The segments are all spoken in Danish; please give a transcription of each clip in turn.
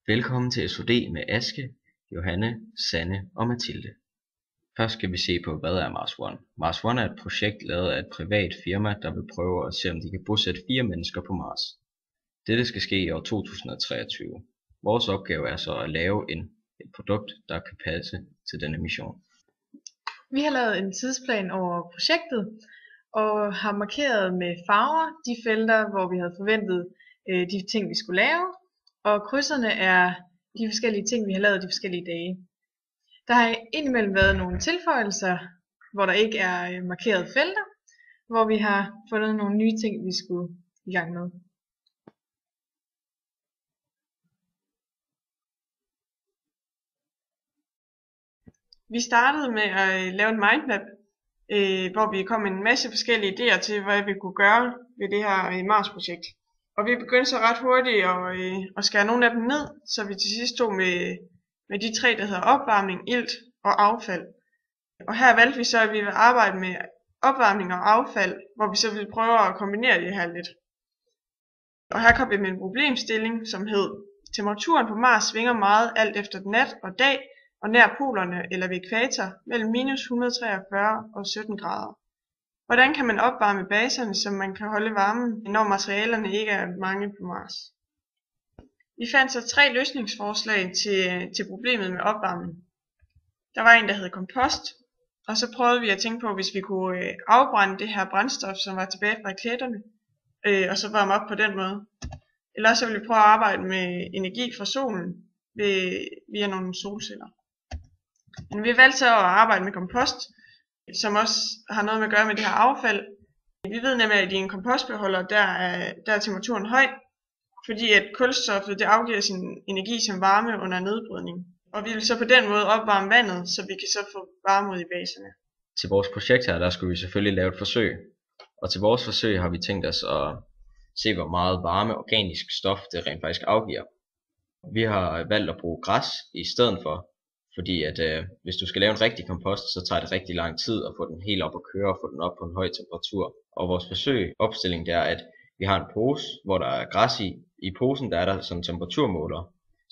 Velkommen til SOD med Aske, Johanne, Sanne og Mathilde. Først skal vi se på, hvad er Mars One. Mars One er et projekt lavet af et privat firma, der vil prøve at se, om de kan bosætte 4 mennesker på Mars. Dette skal ske i år 2023. Vores opgave er så at lave et produkt, der kan passe til denne mission. Vi har lavet en tidsplan over projektet og har markeret med farver de felter, hvor vi havde forventet de ting, vi skulle lave, og krydserne er de forskellige ting, vi har lavet de forskellige dage. Der har indimellem været nogle tilføjelser, hvor der ikke er markeret felter, hvor vi har fundet nogle nye ting, vi skulle i gang med. Vi startede med at lave en mindmap, hvor vi kom med en masse forskellige idéer til, hvad vi kunne gøre ved det her Mars-projekt. Og vi begyndte så ret hurtigt at skære nogle af dem ned, så vi til sidst stod med de 3, der hedder opvarmning, ilt og affald. Og her valgte vi så, at vi ville arbejde med opvarmning og affald, hvor vi så ville prøve at kombinere det her lidt. Og her kom vi med en problemstilling, som hed: temperaturen på Mars svinger meget alt efter nat og dag, og nær polerne eller ved ækvator mellem minus 143 og 17 grader. Hvordan kan man opvarme baserne, så man kan holde varmen, når materialerne ikke er mange på Mars? Vi fandt så 3 løsningsforslag til problemet med opvarmning. Der var en, der hed kompost, og så prøvede vi at tænke på, hvis vi kunne afbrænde det her brændstof, som var tilbage fra raketterne, og så varme op på den måde. Eller så ville vi prøve at arbejde med energi fra solen via nogle solceller. Men vi valgte så at arbejde med kompost, som også har noget med at gøre med det her affald. Vi ved nemlig, at i en kompostbeholder, der er temperaturen høj, fordi at kulstoffet det afgiver sin energi som varme under nedbrydning. Og vi vil så på den måde opvarme vandet, så vi kan så få varme ud i baserne. Til vores projekt her, der skulle vi selvfølgelig lave et forsøg. Og til vores forsøg har vi tænkt os at se, hvor meget varme organisk stof det rent faktisk afgiver. Vi har valgt at bruge græs i stedet for, fordi at hvis du skal lave en rigtig kompost, så tager det rigtig lang tid at få den helt op at køre og få den op på en høj temperatur. Og vores opstilling det er, at vi har en pose, hvor der er græs i. I posen der er der sådan en temperaturmåler,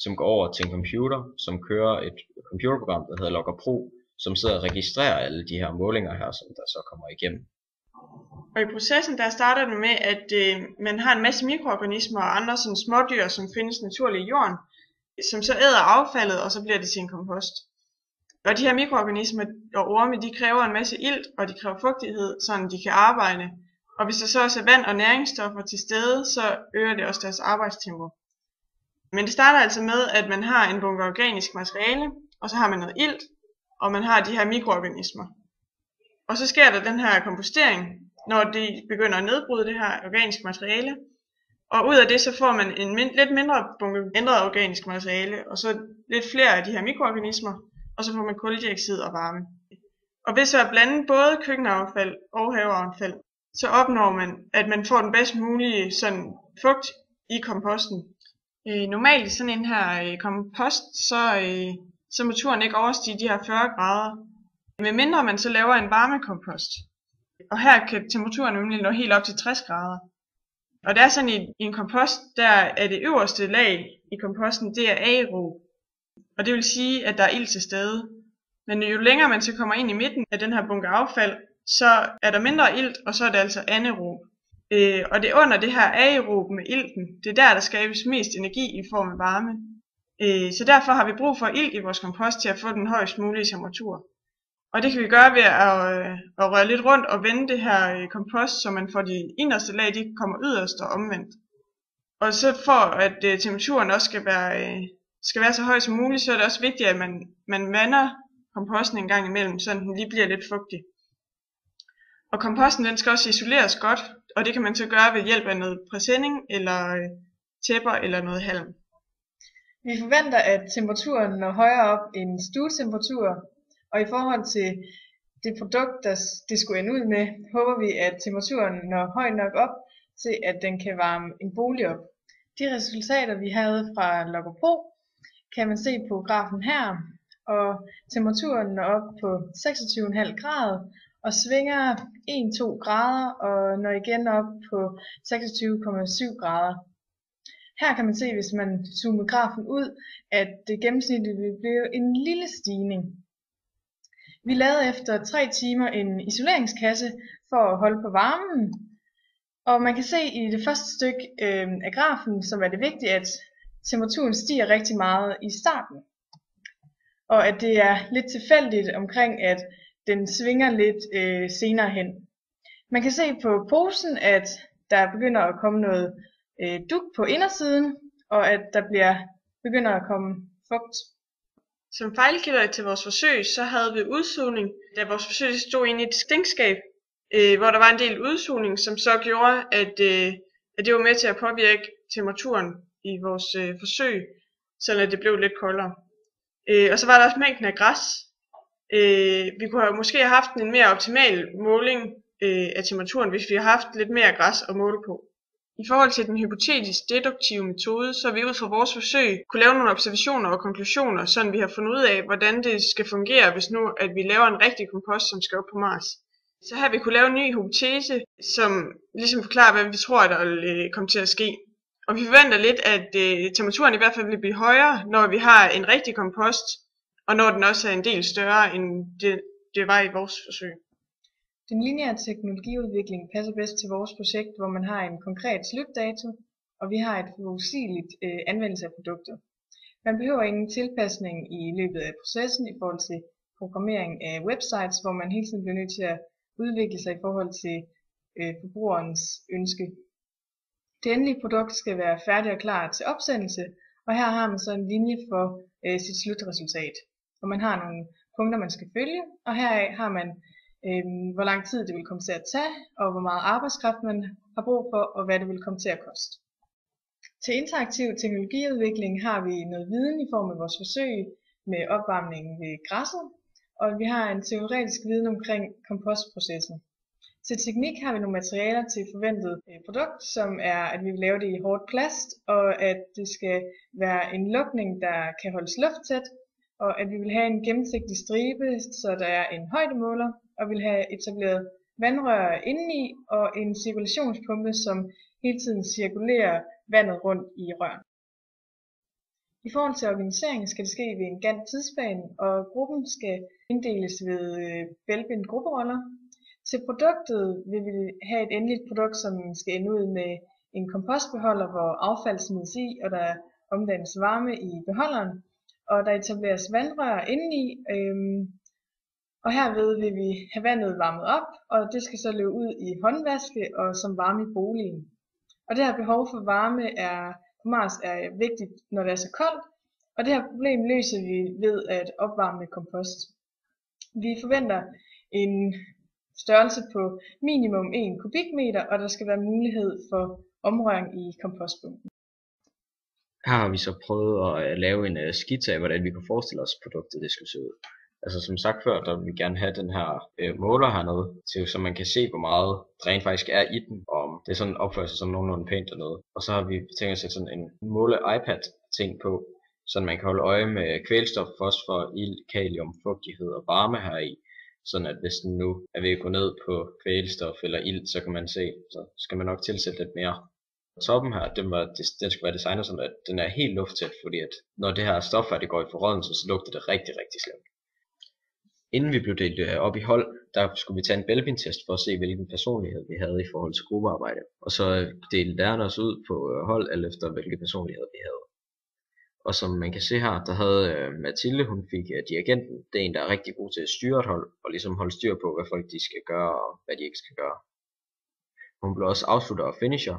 som går over til en computer, som kører et computerprogram, der hedder Logger Pro, som sidder og registrerer alle de her målinger her, som der så kommer igennem. Og i processen der starter det med, at man har en masse mikroorganismer og andre sådan smådyr, som findes naturligt i jorden, som så æder affaldet, og så bliver det til en kompost. Og de her mikroorganismer og orme, de kræver en masse ilt, og de kræver fugtighed, så de kan arbejde. Og hvis der så også er vand og næringsstoffer til stede, så øger det også deres arbejdstempo. Men det starter altså med, at man har en bunke organisk materiale, og så har man noget ilt, og man har de her mikroorganismer. Og så sker der den her kompostering, når de begynder at nedbryde det her organiske materiale. Og ud af det så får man en lidt mindre bunke ændret organisk materiale, og så lidt flere af de her mikroorganismer, og så får man kuldioxid og varme. Og ved så at blande både køkkenaffald og haveaffald, så opnår man, at man får den bedst mulige sådan fugt i komposten. Normalt i sådan en her kompost, så må turen ikke overstige de her 40 grader. Med mindre man så laver en varmekompost. Og her kan temperaturen nemlig nå helt op til 60 grader. Og det er sådan i en kompost, der er det øverste lag i komposten, det er aerob. Og det vil sige, at der er ilt til stede. Men jo længere man så kommer ind i midten af den her bunke affald, så er der mindre ilt, og så er det altså anaerob. Og det er under det her aerob med ilten, det er der skabes mest energi i form af varme. Så derfor har vi brug for ilt i vores kompost til at få den højst mulige temperatur. Og det kan vi gøre ved at røre lidt rundt og vende det her kompost, så man får de inderste lag, de kommer yderst og omvendt. Og så for at temperaturen også skal være så høj som muligt, så er det også vigtigt, at man vander komposten en gang imellem, så den lige bliver lidt fugtig. Og komposten den skal også isoleres godt, og det kan man så gøre ved hjælp af noget præsending eller tæpper eller noget halm. Vi forventer, at temperaturen når højere op end stuetemperatur, og i forhold til det produkt, det skulle ende ud med, håber vi, at temperaturen når højt nok op til, at den kan varme en bolig op. De resultater, vi havde fra Logger Pro, kan man se på grafen her, og temperaturen når op på 26,5 grader, og svinger 1-2 grader, og når igen op på 26,7 grader. Her kan man se, hvis man zoomer grafen ud, at det gennemsnitligt vil blive en lille stigning. Vi lavede efter 3 timer en isoleringskasse for at holde på varmen, og man kan se i det første stykke af grafen, som er det vigtige, at temperaturen stiger rigtig meget i starten, og at det er lidt tilfældigt omkring, at den svinger lidt senere hen. Man kan se på posen, at der begynder at komme noget dug på indersiden, og at der begynder at komme fugt. Som fejlkilder til vores forsøg, så havde vi udsugning, da vores forsøg stod inde i et stinkskab, hvor der var en del udsugning, som så gjorde, at det var med til at påvirke temperaturen i vores forsøg, så det blev lidt koldere. Og så var der også mængden af græs. Vi kunne måske have haft en mere optimal måling af temperaturen, hvis vi havde haft lidt mere græs at måle på. I forhold til den hypotetisk deduktive metode, så har vi ud fra vores forsøg kunne lave nogle observationer og konklusioner, så vi har fundet ud af, hvordan det skal fungere, hvis nu at vi laver en rigtig kompost, som skal op på Mars. Så her vi kunne lave en ny hypotese, som ligesom forklarer, hvad vi tror, der vil komme til at ske. Og vi forventer lidt, at temperaturen i hvert fald vil blive højere, når vi har en rigtig kompost, og når den også er en del større, end det var i vores forsøg. Den lineære teknologiudvikling passer bedst til vores projekt, hvor man har en konkret slutdato, og vi har et forudsigeligt anvendelse af produktet. Man behøver ingen tilpasning i løbet af processen i forhold til programmering af websites, hvor man hele tiden bliver nødt til at udvikle sig i forhold til forbrugerens ønske. Det endelige produkt skal være færdigt og klar til opsendelse, og her har man så en linje for sit slutresultat. Og man har nogle punkter, man skal følge, og heraf har man hvor lang tid det vil komme til at tage, og hvor meget arbejdskraft man har brug for, og hvad det vil komme til at koste. Til interaktiv teknologiudvikling har vi noget viden i form af vores forsøg med opvarmning ved græsset, og vi har en teoretisk viden omkring kompostprocessen. Til teknik har vi nogle materialer til forventet produkt, som er, at vi vil lave det i hårdt plast, og at det skal være en lukning, der kan holdes lufttæt, og at vi vil have en gennemsigtig stribe, så der er en højdemåler, og vil have etableret vandrør indeni og en cirkulationspumpe, som hele tiden cirkulerer vandet rundt i røren. I forhold til organiseringen skal det ske ved en Gantt tidsplan, og gruppen skal inddeles ved velbindte grupperoller. Til produktet vil vi have et endeligt produkt, som skal ende ud med en kompostbeholder, hvor affald smides i, og der omdannes varme i beholderen, og der etableres vandrør indeni, og herved vil vi have vandet varmet op, og det skal så løbe ud i håndvaske og som varme i boligen. Og det her behov for varme på Mars er vigtigt, når det er så koldt, og det her problem løser vi ved at opvarme med kompost. Vi forventer en størrelse på minimum 1 kubikmeter, og der skal være mulighed for omrøring i kompostbunken. Her har vi så prøvet at lave en skitse af, hvordan vi kunne forestille os produktet det skulle se ud. Altså som sagt før, der vil vi gerne have den her måler hernede, så man kan se, hvor meget der rent faktisk er i den, og om det sådan opfører sig som nogenlunde pænt dernede. Og så har vi tænkt at sætte sådan en måle-iPad-ting på, så man kan holde øje med kvælstof, fosfor, ilt, kalium, fugtighed og varme heri. Sådan at hvis den nu er ved at gå ned på kvælstof eller ilt, så kan man se, så skal man nok tilsætte lidt mere. Toppen her, den skal være designet sådan, at den er helt lufttæt, fordi at når det her stof det går i forrådnelse, så lugter det rigtig, rigtig slemt. Inden vi blev delt op i hold, der skulle vi tage en Belbin-test for at se, hvilken personlighed vi havde i forhold til gruppearbejde. Og så delte lærerne os ud på hold, alt efter hvilken personlighed vi havde. Og som man kan se her, der havde Mathilde, hun fik dirigenten. Det er en, der er rigtig god til at styre et hold, og ligesom holde styr på, hvad folk de skal gøre, og hvad de ikke skal gøre. Hun blev også afslutter og finisher,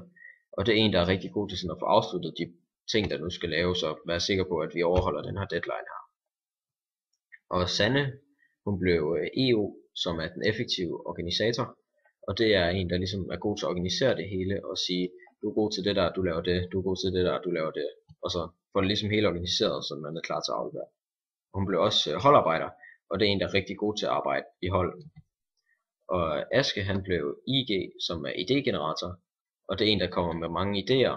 og det er en, der er rigtig god til sådan at få afsluttet de ting, der nu skal laves, og være sikker på, at vi overholder den her deadline her. Og Sanne, hun blev EO, som er den effektive organisator, og det er en, der ligesom er god til at organisere det hele, og sige, du er god til det der, du laver det, du er god til det der, du laver det, og så får det ligesom helt organiseret, så man er klar til at aflevere. Hun blev også holdarbejder, og det er en, der er rigtig god til at arbejde i hold. Og Aske, han blev IG, som er idégenerator, og det er en, der kommer med mange idéer.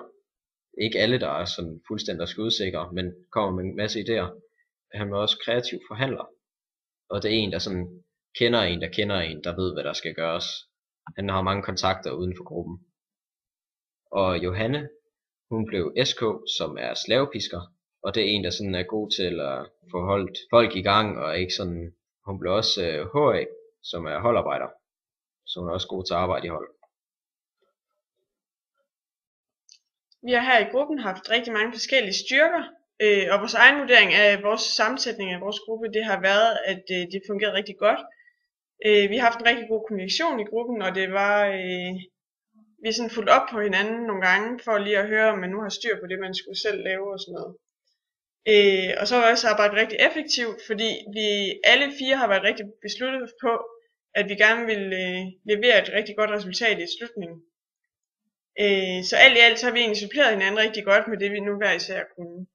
Ikke alle, der er sådan fuldstændig skudsikre, men kommer med en masse idéer. Han er også kreativ forhandler, og det er en, der sådan kender en, der ved, hvad der skal gøres. Han har mange kontakter uden for gruppen. Og Johanne, Hun blev SK, som er slavepisker, og det er en, der sådan er god til at få holdt folk i gang, og ikke sådan, hun blev også HA, som er holdarbejder, så hun er også god til at arbejde i hold. Vi har her i gruppen haft rigtig mange forskellige styrker, og vores egen vurdering af vores sammensætning af vores gruppe, det har været, at det fungerede rigtig godt. Vi har haft en rigtig god kommunikation i gruppen, og det var, vi er sådan fulgt op på hinanden nogle gange, for lige at høre, om man nu har styr på det, man skulle selv lave og sådan noget. Og så har vi også arbejdet rigtig effektivt, fordi vi alle 4 har været rigtig besluttet på, at vi gerne vil levere et rigtig godt resultat i slutningen. Så alt i alt så har vi egentlig suppleret hinanden rigtig godt med det, vi nu hver især kunne.